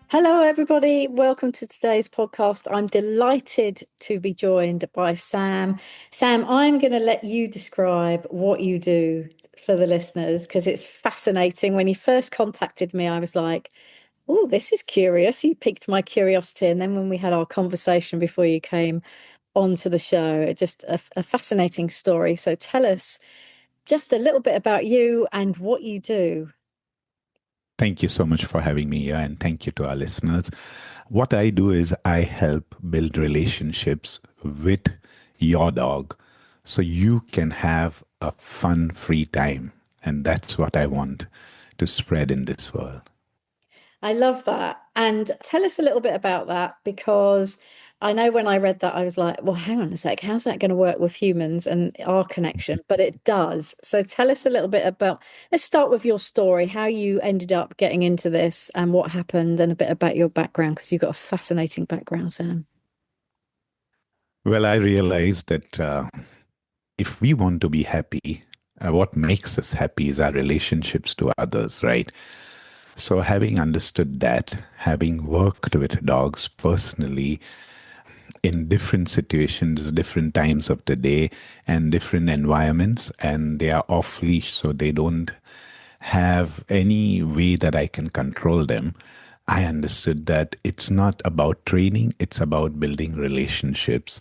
Hello, everybody. Welcome to today's podcast. I'm delighted to be joined by Sam. Sam, I'm going to let you describe what you do for the listeners because it's fascinating. When you first contacted me, I was like, oh, this is curious. You piqued my curiosity. And then when we had our conversation before you came onto the show, just a fascinating story. So tell us just a little bit about you and what you do. Thank you so much for having me here, and thank you to our listeners. What I do is I help build relationships with your dog so you can have a fun, free time. And that's what I want to spread in this world. I love that. And tell us a little bit about that because I know when I read that, I was like, well, hang on a sec, how's that going to work with humans and our connection? But it does. So tell us a little bit about, let's start with your story, how you ended up getting into this and what happened, and a bit about your background because you've got a fascinating background, Sam. Well, I realized that if we want to be happy, what makes us happy is our relationships to others, right? So, having understood that, having worked with dogs personally, in different situations, different times of the day, and different environments, and they are off leash, so they don't have any way that I can control them. I understood that it's not about training, it's about building relationships.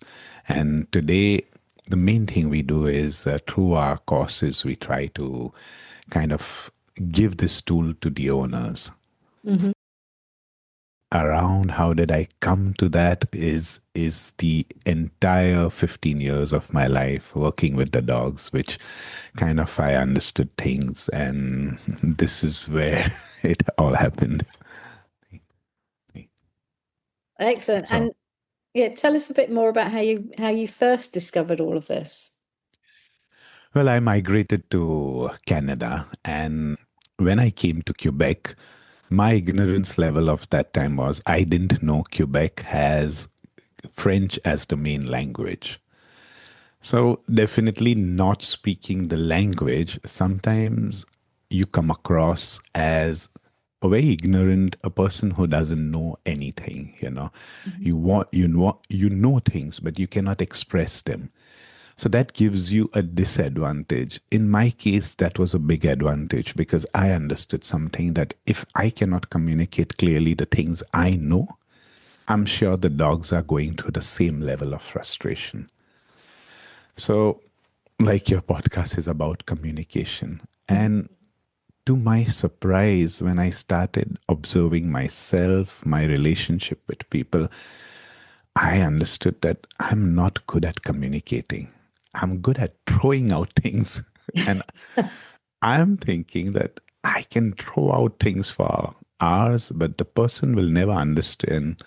And today, the main thing we do is through our courses, we try to kind of give this tool to the owners. Mhm. Around how did I come to that is the entire 15 years of my life working with the dogs, which kind of I understood things, and this is where it all happened. Excellent. So, And yeah, tell us a bit more about how you first discovered all of this. well, I migrated to Canada, and when I came to Quebec, my ignorance level of that time was I didn't know Quebec has French as the main language. So, definitely not speaking the language, sometimes you come across as a very ignorant, a person who doesn't know anything, you know. Mhm. You know things, but you cannot express them. So that gives you a disadvantage. In my case, that was a big advantage because I understood something that if I cannot communicate clearly the things I know, I'm sure the dogs are going through the same level of frustration. So, like your podcast is about communication. Mhm. And to my surprise, when I started observing myself, my relationship with people, I understood that I'm not good at communicating. I'm good at throwing out things. And I'm thinking that I can throw out things for hours, but the person will never understand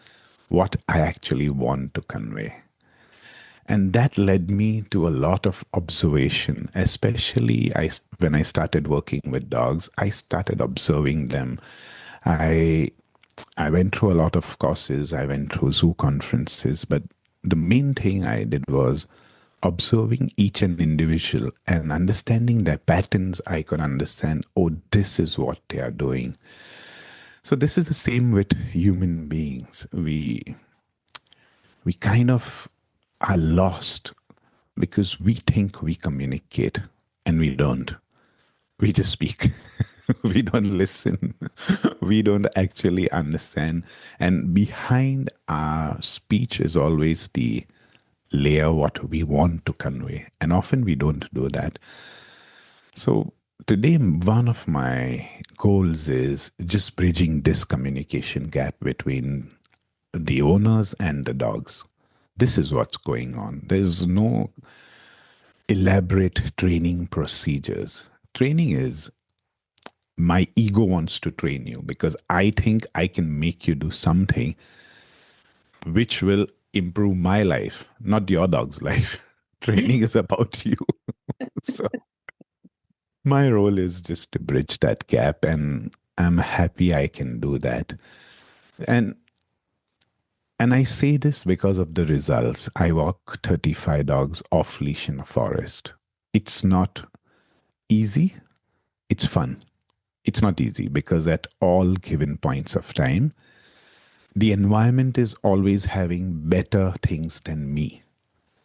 what I actually want to convey. And that led me to a lot of observation, especially when I started working with dogs. I started observing them. I I went through a lot of courses, I went through zoo conferences, but the main thing I did was observing each and individual and understanding their patterns. I could understand, oh, this is what they are doing. So this is the same with human beings. We kind of are lost because we think we communicate and we don't. We just speak. We don't listen. We don't actually understand. And behind our speech is always the layer what we want to convey. And often we don't do that. So today, one of my goals is just bridging this communication gap between the owners and the dogs. This is what's going on. There's no elaborate training procedures. Training is my ego wants to train you because I think I can make you do something which will improve my life, not your dog's life. Training is about you. So my role is just to bridge that gap, and I'm happy I can do that. And And I say this because of the results. I walk 35 dogs off leash in a forest. It's not easy, it's fun. It's not easy because at all given points of time, the environment is always having better things than me.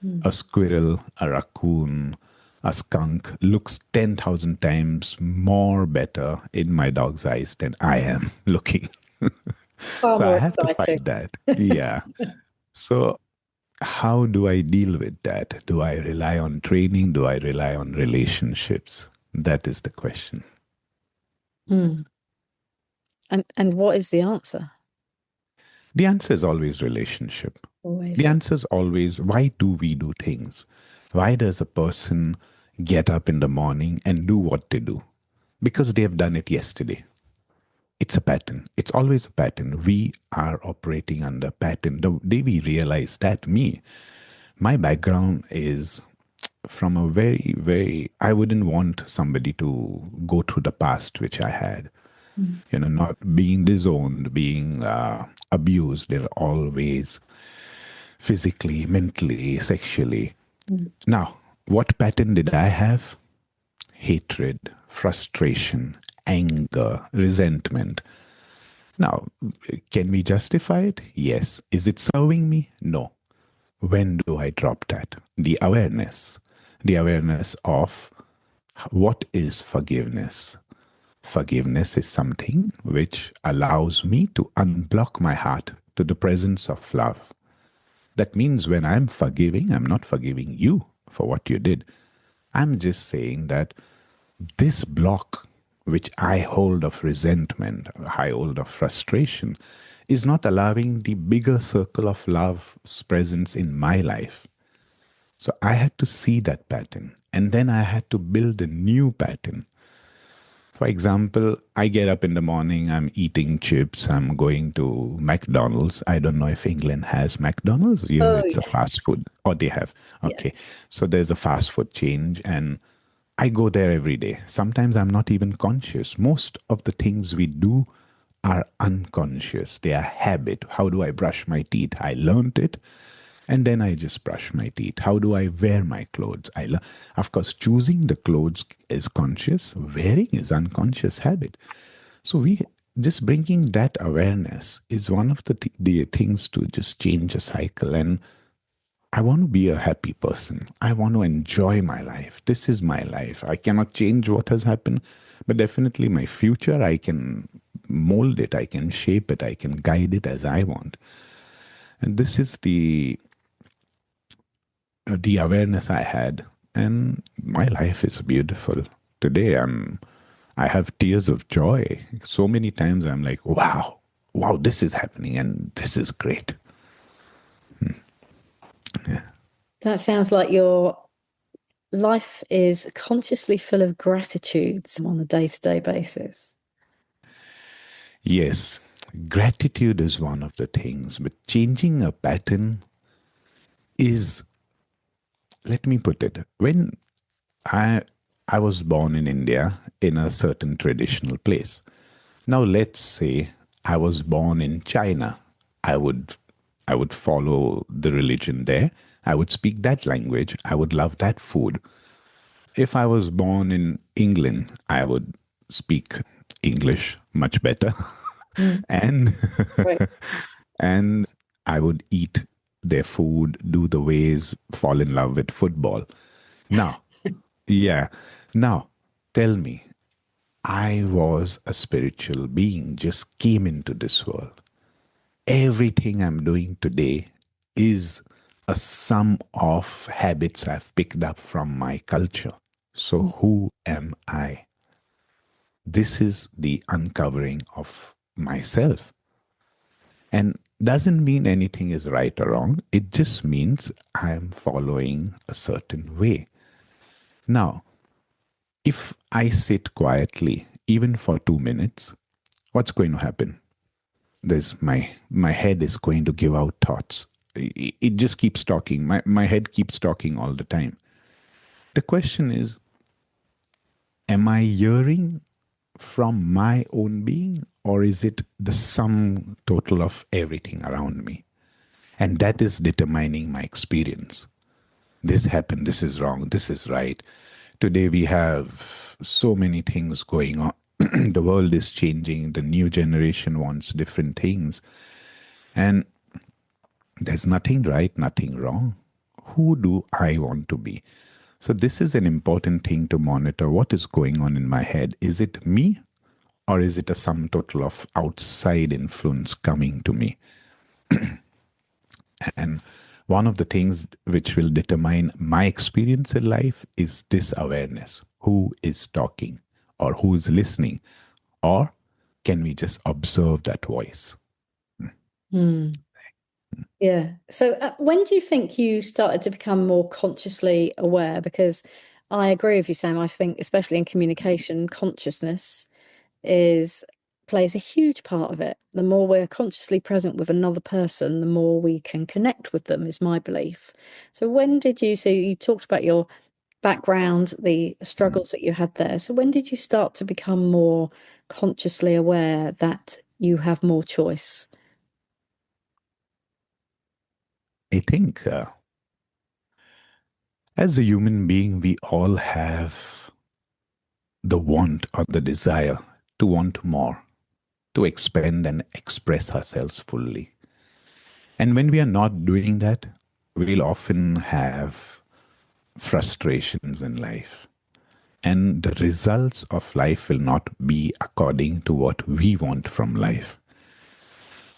A Mm. squirrel, a raccoon, a skunk looks 10,000 times more better in my dog's eyes than I am looking. Far So I more have to exciting. fight that. Yeah. So, how do I deal with that? Do I rely on training? Do I rely on relationships? That is the question. Mm. And what is the answer? The answer is always relationship. Always. The answer is always why do we do things? Why does a person get up in the morning and do what they do? Because they have done it yesterday. It's a pattern. It's always a pattern. We are operating under pattern. The day we realize that, my background is from a I wouldn't want somebody to go through the past which I had. Mm. Not being disowned, being abused in all ways, physically, mentally, sexually. Mm. Now, what pattern did I have? Hatred, frustration, anger, resentment. Now, can we justify it? Yes. Is it serving me? No. When do I drop that? The awareness of what is forgiveness. Forgiveness is something which allows me to unblock my heart to the presence of love. That means when I'm forgiving, I'm not forgiving you for what you did. I'm just saying that this block which I hold of resentment, I hold of frustration, is not allowing the bigger circle of love's presence in my life. So I had to see that pattern and then I had to build a new pattern. For example, I get up in the morning, I'm eating chips, I'm going to McDonald's. I don't know if England has McDonald's. Here Oh it's a yeah, fast food. Oh, they have. yeah. Okay. So there's a fast food change and I go there every day. Sometimes I'm not even conscious. Most of the things we do are unconscious. They are habit. How do I brush my teeth? I learned it and then I just brush my teeth. How do I wear my clothes? Of course, choosing the clothes is conscious, wearing is unconscious habit. So we just bringing that awareness is one of the things to just change a cycle. And I want to be a happy person. I want to enjoy my life. This is my life. I cannot change what has happened, but definitely my future, I can mold it, I can shape it, I can guide it as I want. And this is the awareness I had, and my life is beautiful. Today I have tears of joy. So many times I'm like, wow, wow, this is happening and this is great. Yeah. That sounds like your life is consciously full of gratitudes on a day-to-day basis. Yes, gratitude is one of the things, but changing a pattern is, let me put it, when I I was born in India in a certain traditional place. Now let's say I was born in China. I would I would follow the religion there. I would speak that language. I would love that food. If I was born in England, I would speak English much better. Mm. and Right. and I would eat their food, do the ways, fall in love with football. Now, yeah. Now, tell me, I was a spiritual being, just came into this world. Everything I'm doing today is a sum of habits I've picked up from my culture. So, Mm. who am I? This is the uncovering of myself. And doesn't mean anything is right or wrong. It just means I'm following a certain way. Now, if I sit quietly, even for 2 minutes, what's going to happen? There's my head is going to give out thoughts. It just keeps talking. My head keeps talking all the time. The question is, am I hearing from my own being, or is it the sum total of everything around me? And that is determining my experience. This happened, this is wrong, this is right. Today we have so many things going on. The world is changing, the new generation wants different things. And there's nothing right, nothing wrong. Who do I want to be? So, this is an important thing to monitor. What is going on in my head? Is it me, or is it a sum total of outside influence coming to me? And one of the things which will determine my experience in life is this awareness. Who is talking, or who is listening? Or can we just observe that voice? Hmm. Yeah. So when do you think you started to become more consciously aware? Because I agree with you, Sam. I think, especially in communication, consciousness is plays a huge part of it. The more we're consciously present with another person, the more we can connect with them, is my belief. So when did you, so you talked about your background, the struggles that you had there. So when did you start to become more consciously aware that you have more choice? I think as a human being, we all have the want or the desire to want more, to expand and express ourselves fully. And when we are not doing that, we'll often have frustrations in life. And the results of life will not be according to what we want from life.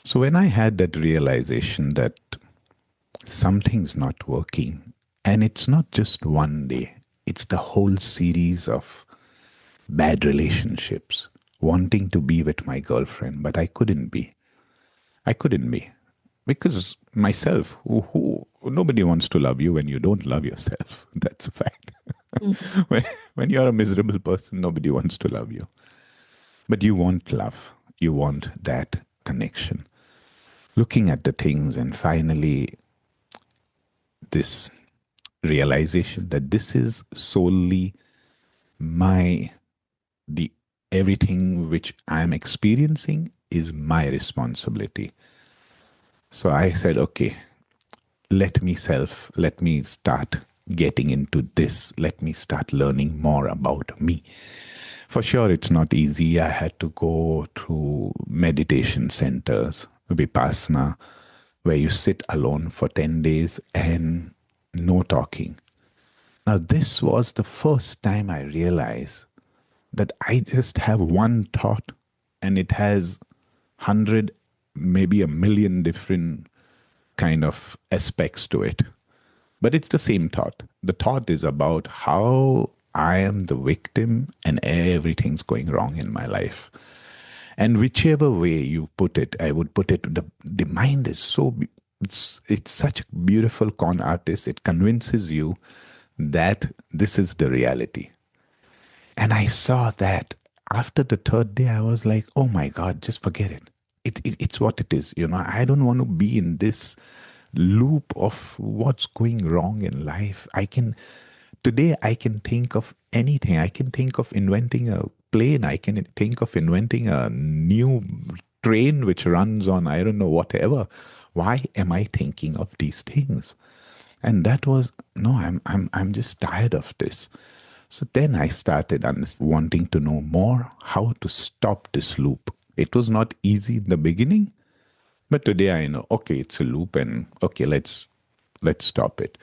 So when I had that realization that something's not working, and it's not just one day, it's the whole series of bad relationships, wanting to be with my girlfriend, but I couldn't be. I couldn't be. Because myself, nobody wants to love you when you don't love yourself. That's a fact. Mm. when you're a miserable person, nobody wants to love you. But you want love. You want that connection. Looking at the things and finally this realization that this is solely my the everything which I'm experiencing is my responsibility. So I said, okay, let me start getting into this. Let me start learning more about me. For sure, it's not easy. I had to go to meditation centers, Vipassana, where you sit alone for 10 days and no talking. Now, this was the first time I realized that I just have one thought and it has 100, maybe a million different kind of aspects to it. But it's the same thought. The thought is about how I am the victim and everything's going wrong in my life. And whichever way you put it, I would put it, the mind is it's such a beautiful con artist. It convinces you that this is the reality. And I saw that after the third day, I was like, oh my God, just forget it. It's what it is. I don't want to be in this loop of what's going wrong in life. Today, I can think of anything. I can think of inventing a plane. I can think of inventing a new train which runs on, I don't know, whatever. Why am I thinking of these things? And that was, no, I'm just tired of this. So then I started wanting to know more how to stop this loop. It was not easy in the beginning, but today I know, okay, it's a loop and okay, let's stop it.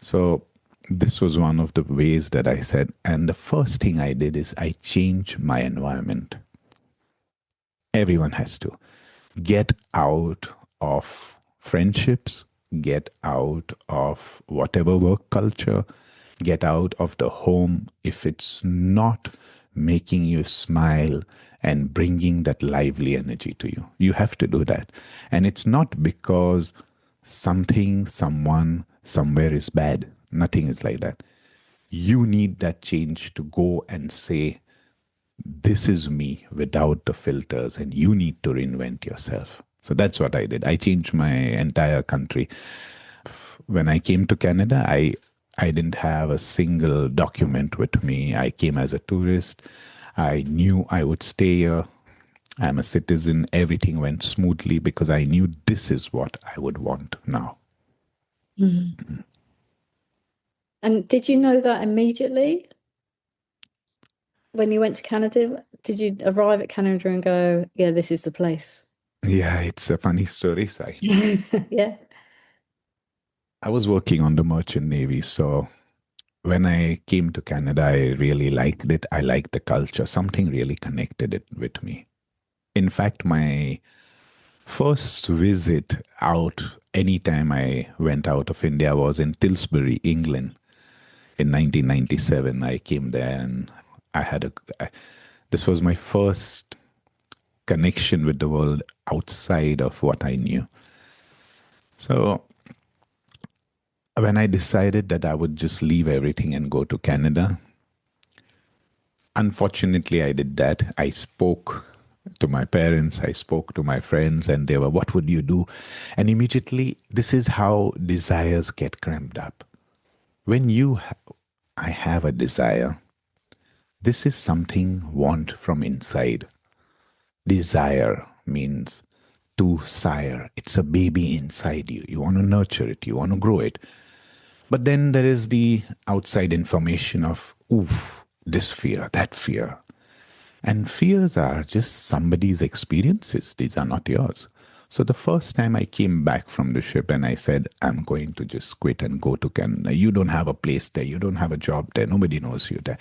So this was one of the ways that I said, and the first thing I did is I changed my environment. Everyone has to get out of friendships, get out of whatever work culture, get out of the home if it's not making you smile and bringing that lively energy to you. You have to do that. And it's not because something, someone, somewhere is bad. Nothing is like that. You need that change to go and say, this is me without the filters, and you need to reinvent yourself. So that's what I did. I changed my entire country. When I came to Canada, I didn't have a single document with me. I came as a tourist. I knew I would stay here. I'm a citizen. Everything went smoothly because I knew this is what I would want now. Mm. And did you know that immediately when you went to Canada? Did you arrive at Canada and go, yeah, this is the place? Yeah, it's a funny story, Sai. Yeah. I was working on the merchant navy, so when I came to Canada, I really liked it. I liked the culture. Something really connected it with me. In fact, my first visit out, anytime I went out of India, was in Tilbury, England. In 1997, I came there and I had a. This was my first connection with the world outside of what I knew. So when I decided that I would just leave everything and go to Canada, unfortunately, I did that. I spoke to my parents, I spoke to my friends, and they were, "What would you do?" And immediately, this is how desires get cramped up. When I have a desire, this is something want from inside. Desire means to sire. It's a baby inside you. You want to nurture it, you want to grow it. But then there is the outside information of, oof, this fear, that fear. And fears are just somebody's experiences, these are not yours. So the first time I came back from the ship and I said, I'm going to just quit and go to Canada. You don't have a place there, you don't have a job there, nobody knows you there.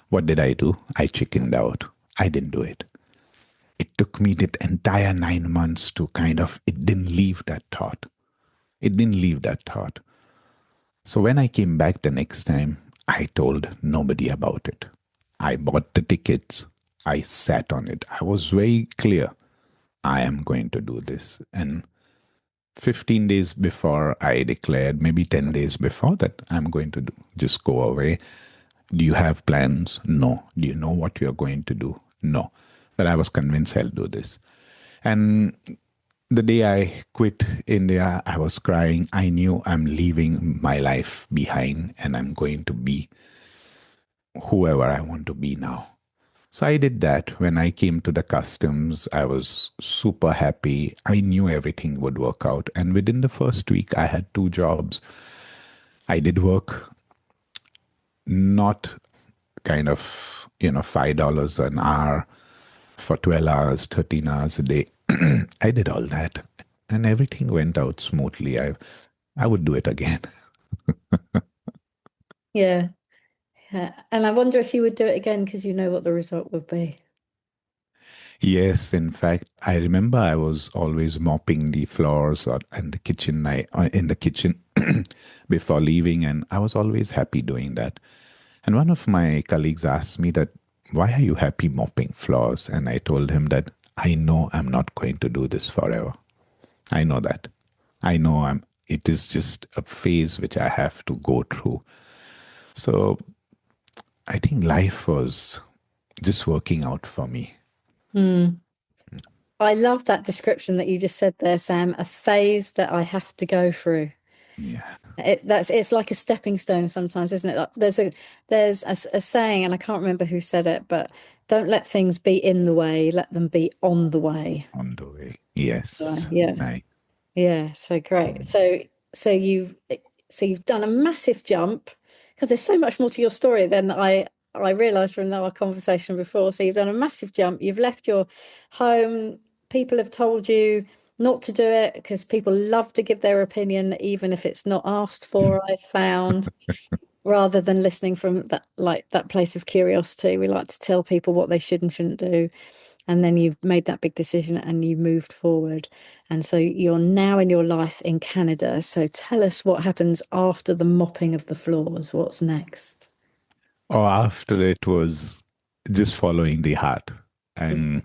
What did I do? I chickened out. I didn't do it. It took me the entire 9 months to it didn't leave that thought. It didn't leave that thought. So when I came back the next time, I told nobody about it. I bought the tickets. I sat on it. I was very clear. I am going to do this. And 15 days before I declared, maybe 10 days before that, I'm going to just go away. Do you have plans? No. Do you know what you're going to do? No. But I was convinced I'll do this. And the day I quit India, I was crying. I knew I'm leaving my life behind and I'm going to be whoever I want to be now. So I did that. When I came to the customs, I was super happy. I knew everything would work out. And within the first week, I had two jobs. I did work, not $5 an hour for 12 hours, 13 hours a day. I did all that and everything went out smoothly. I would do it again. Yeah. Yeah. And I wonder if you would do it again because you know what the result would be. Yes, in fact, I remember I was always mopping the floors and the kitchen, in the kitchen before leaving, and I was always happy doing that. And one of my colleagues asked me that, why are you happy mopping floors? And I told him that I know I'm not going to do this forever. I know that. I know it is just a phase which I have to go through. So I think life was just working out for me. Mm. I love that description that you just said there, Sam, a phase that I have to go through. Yeah, It's like a stepping stone sometimes, isn't it? Like there's a saying, and I can't remember who said it, but don't let things be in the way, let them be on the way. on the way. Right. Yes. Yeah. Nice. Yeah, so great. So you've done a massive jump because there's so much more to your story than I realized from our conversation before. So you've done a massive jump. You've left your home. People have told you not to do it because people love to give their opinion, even if it's not asked for, I found, rather than listening from that place of curiosity. We like to tell people what they should and shouldn't do. And then you've made that big decision and you moved forward. And so you're now in your life in Canada. So tell us what happens after the mopping of the floors. What's next? Or after it was just following the heart. And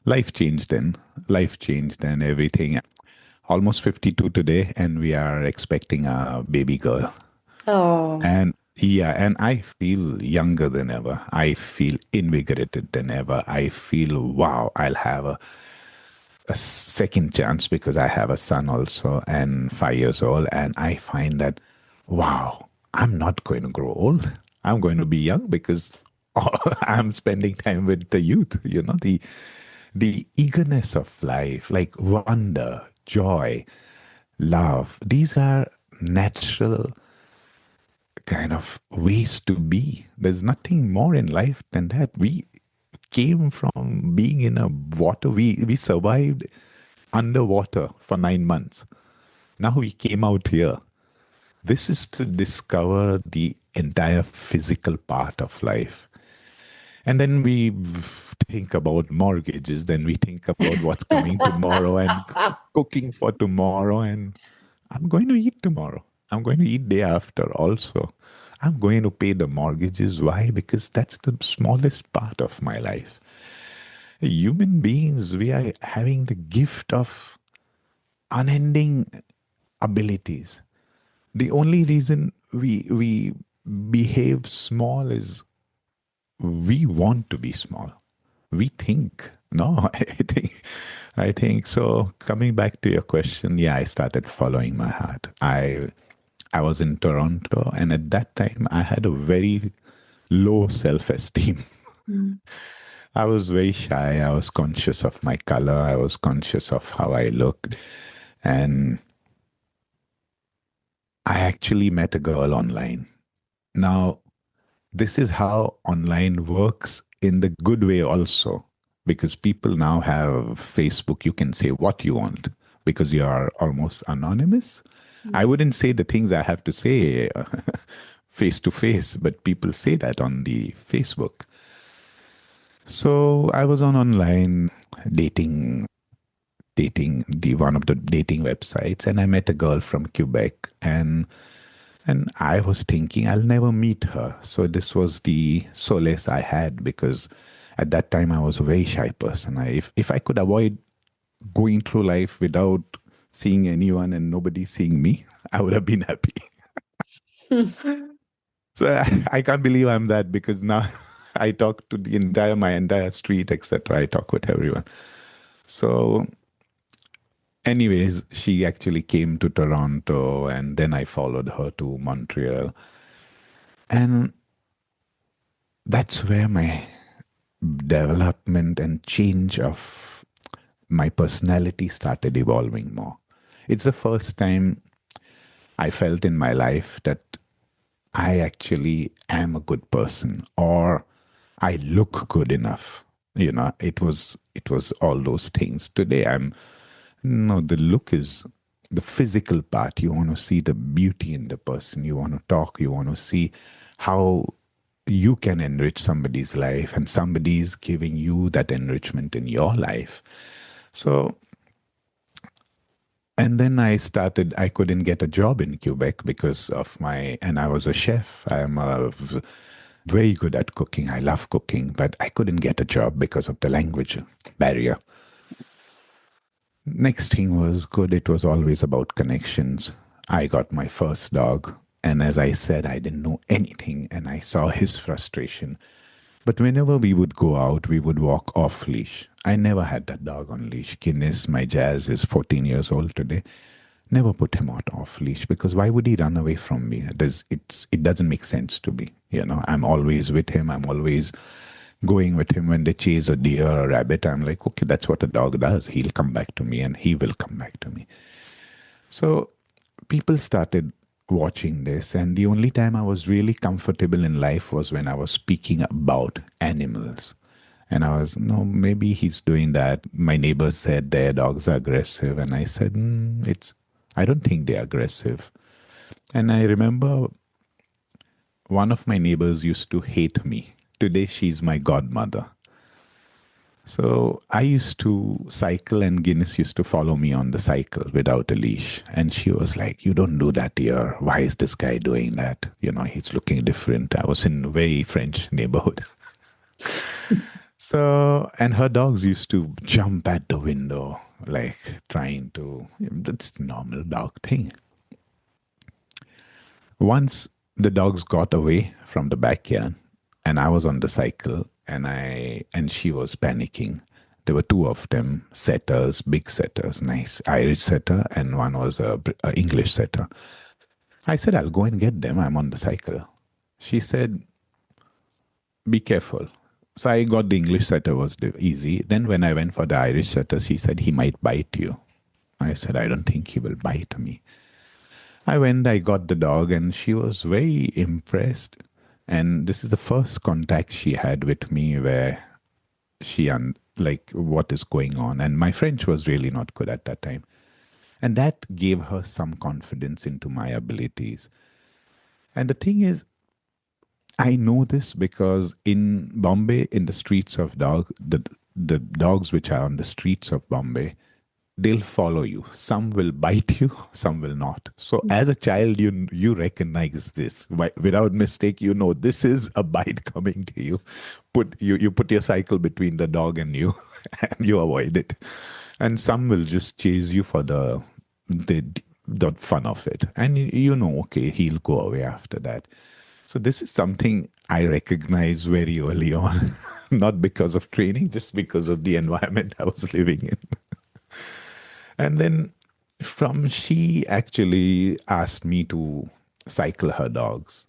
life changed then. Life changed and everything. Almost 52 today, and we are expecting a baby girl. Oh, And yeah, and I feel younger than ever. I feel invigorated than ever. I feel, wow, I'll have a second chance because I have a son also and 5 years old. And I find that, wow, I'm not going to grow old. I'm going to be young because I'm spending time with the youth, the eagerness of life, like wonder, joy, love. These are natural kind of ways to be. There's nothing more in life than that. We came from being in a water. We survived underwater for 9 months. Now we came out here. This is to discover the entire physical part of life. And then we think about mortgages, then we think about what's coming tomorrow and cooking for tomorrow. And I'm going to eat tomorrow. I'm going to eat day after also. I'm going to pay the mortgages. Why? Because that's the smallest part of my life. Human beings, we are having the gift of unending abilities. The only reason we behave small is we want to be small. We think. No, I think so. Coming back to your question, yeah, I started following my heart. I was in Toronto, and at that time I had a very low self-esteem. Mm. I was very shy. I was conscious of my color. I was conscious of how I looked. And I actually met a girl online. Now, this is how online works in the good way also, because people now have Facebook. You can say what you want because you are almost anonymous. I Mm. wouldn't say the things I have to say face to face, but people say that on the Facebook. So I was on online dating the one of the dating websites, and I met a girl from Quebec, and I was thinking I'll never meet her. So this was the solace I had, because at that time I was a very shy person. If I could avoid going through life without seeing anyone and nobody seeing me, I would have been happy. So I can't believe I'm that, because now I talk to the entire my entire street, etc. I talk with everyone. So anyways, she actually came to Toronto, and then I followed her to Montreal. And that's where my development and change of my personality started evolving more. It's the first time I felt in my life that I actually am a good person, or I look good enough. It was all those things. Today I'm no, the look is the physical part. You want to see the beauty in the person. You want to talk. You want to see how you can enrich somebody's life, and somebody is giving you that enrichment in your life. So, and then I couldn't get a job in Quebec because of and I was a chef. Very good at cooking. I love cooking, but I couldn't get a job because of the language barrier. Next thing was good. It was always about connections. I got my first dog, and as I said, I didn't know anything, and I saw his frustration. But whenever we would go out, we would walk off leash. I never had that dog on leash. Guinness, my Jazz, is 14 years old today. Never put him out off leash, because why would he run away from me? It doesn't make sense to me. I'm always with him. I'm always going with him. When they chase a deer or a rabbit, I'm like, okay, that's what a dog does. He'll come back to me, and he will come back to me. So people started watching this, and the only time I was really comfortable in life was when I was speaking about animals. And I was, no, maybe he's doing that. My neighbors said their dogs are aggressive, and I said, I don't think they're aggressive. And I remember one of my neighbors used to hate me. Today, she's my godmother. So I used to cycle, and Guinness used to follow me on the cycle without a leash. And she was like, "You don't do that here. Why is this guy doing that? He's looking different." I was in a very French neighborhood. So, and her dogs used to jump at the window, like trying to, that's normal dog thing. Once the dogs got away from the backyard, and I was on the cycle, and she was panicking. There were two of them, setters, big setters, nice Irish setter, and one was a English setter. I said, "I'll go and get them. I'm on the cycle." She said, "Be careful. So I got the English setter was easy. Then when I went for the Irish setter, she said he might bite you. I said, I don't think he will bite me. I went, I got the dog, and she was very impressed. And this is the first contact she had with me where like what is going on. And my French was really not good at that time. And that gave her some confidence into my abilities. And the thing is, I know this because in Bombay, in the streets of the dogs which are on the streets of Bombay, they'll follow you. Some will bite you, some will not. So as a child, you recognize this without mistake. You know this is a bite coming to you. You put your cycle between the dog and you, and you avoid it. And some will just chase you for the the fun of it, and you know, okay, he'll go away after that. So this is something I recognize very early on, not because of training, just because of the environment I was living in. And then from she actually asked me to cycle her dogs.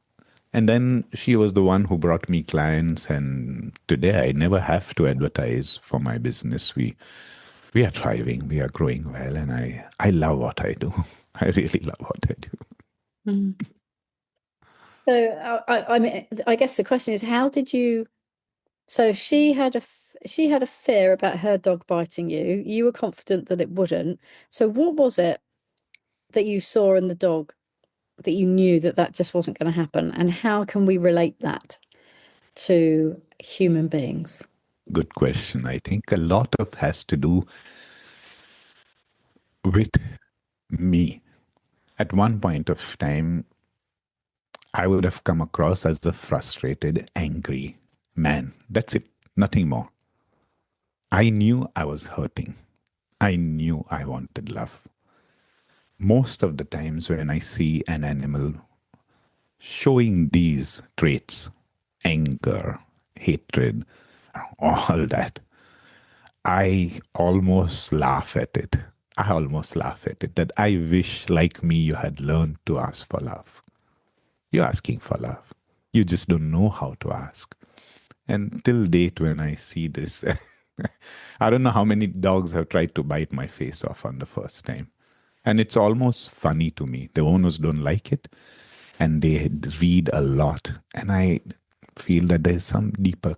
And then she was the one who brought me clients, and today I never have to advertise for my business. We are thriving, we are growing well, and I love what I do. I really love what I do. Mm. So I mean, I guess the question is, how did you? So she had a fear about her dog biting you. You were confident that it wouldn't. So what was it that you saw in the dog that you knew that that just wasn't going to happen? And how can we relate that to human beings? Good question. I think a lot of has to do with me. At one point of time, I would have come across as a frustrated, angry man. That's it, nothing more. I knew I was hurting. I knew I wanted love. Most of the times when I see an animal showing these traits, anger, hatred, all that, I almost laugh at it. I almost laugh at it that I wish, like me, you had learned to ask for love. You're asking for love. You just don't know how to ask. And till date, when I see this, I don't know how many dogs have tried to bite my face off on the first time. And it's almost funny to me. The owners don't like it and they read a lot. And I feel that there's some deeper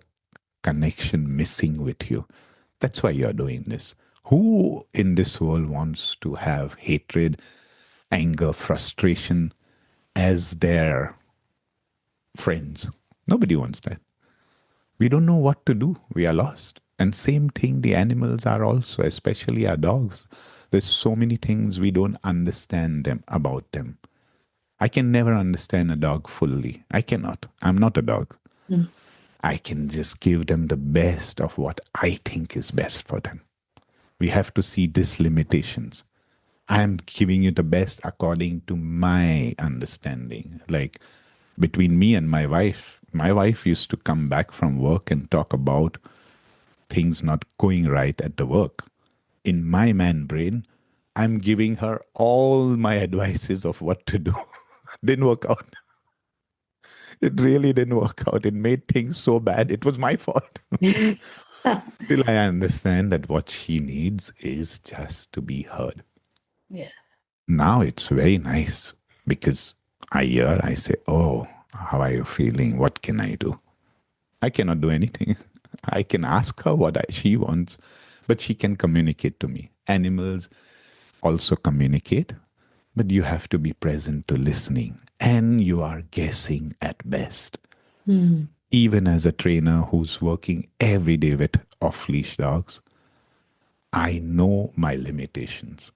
connection missing with you. That's why you're doing this. Who in this world wants to have hatred, anger, frustration as their friends? Nobody wants that. We don't know what to do. We are lost. And same thing, the animals are also, especially our dogs. There's so many things we don't understand them about them. I can never understand a dog fully. I cannot. I'm not a dog. Mm. I can just give them the best of what I think is best for them. We have to see these limitations. I am giving you the best according to my understanding. Like between me and my wife used to come back from work and talk about things not going right at the work. In my man brain, I'm giving her all my advices of what to do. Didn't work out. It really didn't work out. It made things so bad. It was my fault. Till I understand that what she needs is just to be heard. Yeah. Now it's very nice because I say, oh, how are you feeling? What can I do? I cannot do anything. I can ask her what she wants, but she can communicate to me. Animals also communicate, but you have to be present to listening, and you are guessing at best. Mm. Even as a trainer who's working every day with off leash dogs, I know my limitations.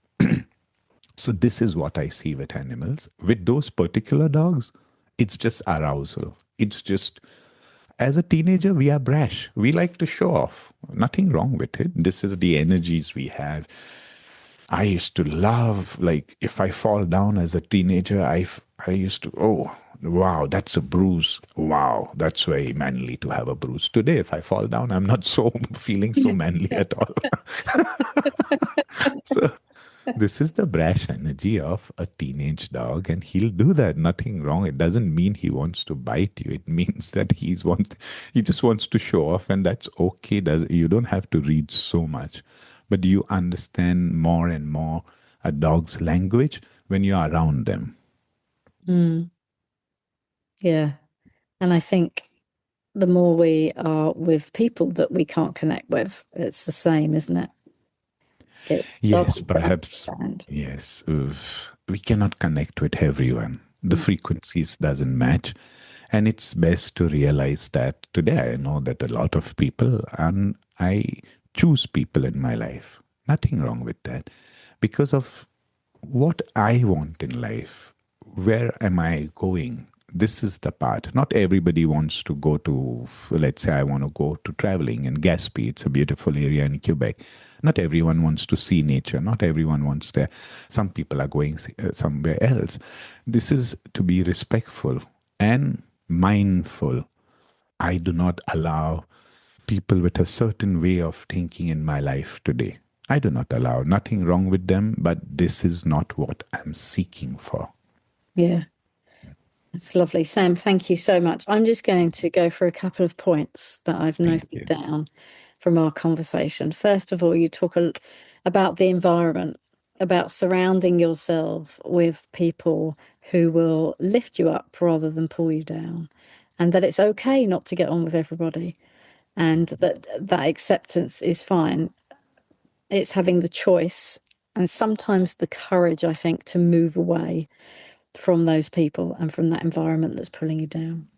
So, this is what I see with animals. With those particular dogs, it's just arousal. It's just, as a teenager, we are brash. We like to show off. Nothing wrong with it. This is the energies we have. I used to love, like, if I fall down as a teenager, I used to, oh, wow, that's a bruise. Wow, that's very manly to have a bruise. Today, if I fall down, I'm not so feeling so manly at all. So, This is the brash energy of a teenage dog, and he'll do that. Nothing wrong. It doesn't mean he wants to bite you. It means that he just wants to show off, and that's okay. Does You don't have to read so much, but you understand more and more a dog's language when you're around them. Mm, yeah. And I think the more we are with people that we can't connect with, it's the same, isn't it? Yes, Dogs don't perhaps. understand. Yes, we cannot connect with everyone. The Mm, frequencies doesn't match, and it's best to realize that today. I know that a lot of people, and I choose people in my life. Nothing wrong with that, because of what I want in life. Where am I going? This is the part. Not everybody wants to go to, let's say, I want to go to traveling in Gaspé. It's a beautiful area in Quebec. Not everyone wants to see nature. Not everyone wants to. Some people are going somewhere else. This is to be respectful and mindful. I do not allow people with a certain way of thinking in my life today. I do not allow nothing wrong with them, but this is not what I'm seeking for. yeah, it's lovely. Sam, thank you so much. I'm just going to go for a couple of points that I've Thank noted you. down from our conversation. First of all, you talk about the environment, about surrounding yourself with people who will lift you up rather than pull you down, and that it's okay not to get on with everybody, and that acceptance is fine. It's having the choice and sometimes the courage, I think, to move away from those people and from that environment that's pulling you down.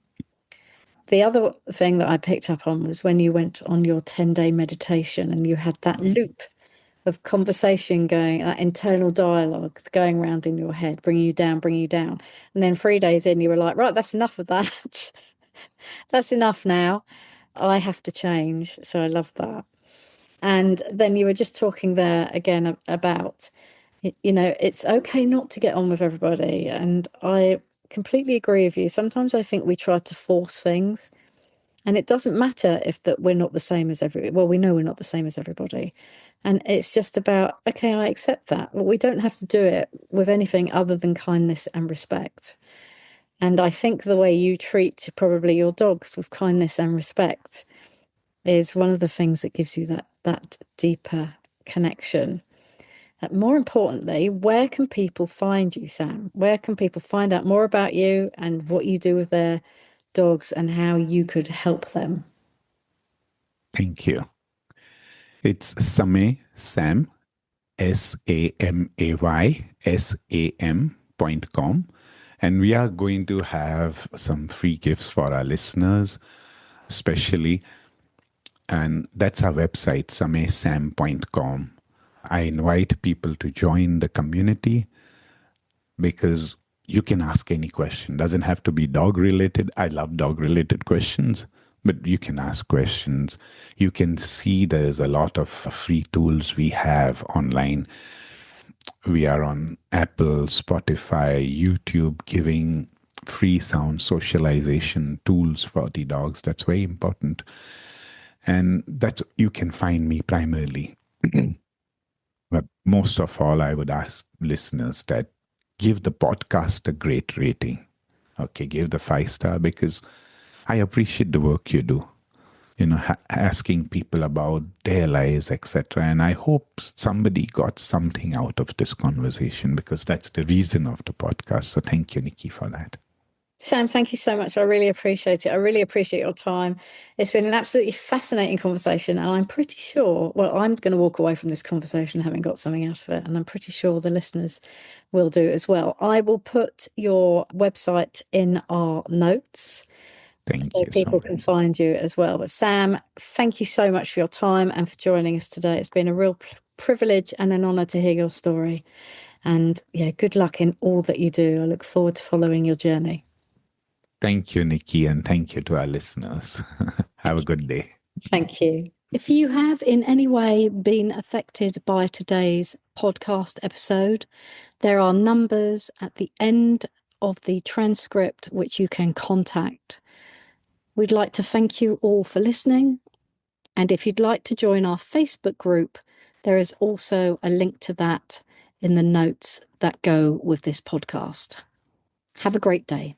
The other thing that I picked up on was when you went on your 10-day meditation and you had that loop of conversation going, that internal dialogue going around in your head, bringing you down, bringing you down. And then 3 days in, you were like, right, that's enough of that. That's enough now. I have to change. So I love that. And then you were just talking there again about, it's okay not to get on with everybody. And I completely agree with you. Sometimes I think we try to force things, and it doesn't matter if that we're not the same as well, we know we're not the same as everybody. And it's just about, okay, I accept that. But we don't have to do it with anything other than kindness and respect. And I think the way you treat probably your dogs with kindness and respect is one of the things that gives you that deeper connection. More importantly, where can people find you, Sam? Where can people find out more about you and what you do with their dogs and how you could help them? Thank you. It's Sam, SAMAYSAM.com. And we are going to have some free gifts for our listeners, especially. And that's our website, samaysam.com. I invite people to join the community because you can ask any question. Doesn't have to be dog related. I love dog related questions, but you can ask questions. You can see there's a lot of free tools we have online. We are on Apple, Spotify, YouTube, giving free sound socialization tools for the dogs. That's very important. And that's you can find me primarily. But most of all, I would ask listeners that give the podcast a great rating. Okay, give the 5 star because I appreciate the work you do. Asking people about their lives, etc. And I hope somebody got something out of this conversation because that's the reason of the podcast. So thank you, Nikki, for that. Sam, thank you so much. I really appreciate it. I really appreciate your time. It's been an absolutely fascinating conversation, and I'm pretty sure, well, I'm going to walk away from this conversation having got something out of it, and I'm pretty sure the listeners will do as well. I will put your website in our notes Thank so you so people much. can find you as well. But Sam, thank you so much for your time and for joining us today. It's been a real privilege and an honor to hear your story. And yeah, good luck in all that you do. I look forward to following your journey. Thank you, Nikki, and thank you to our listeners. Have a good day. Thank you. If you have in any way been affected by today's podcast episode, there are numbers at the end of the transcript which you can contact. We'd like to thank you all for listening. And if you'd like to join our Facebook group, there is also a link to that in the notes that go with this podcast. Have a great day.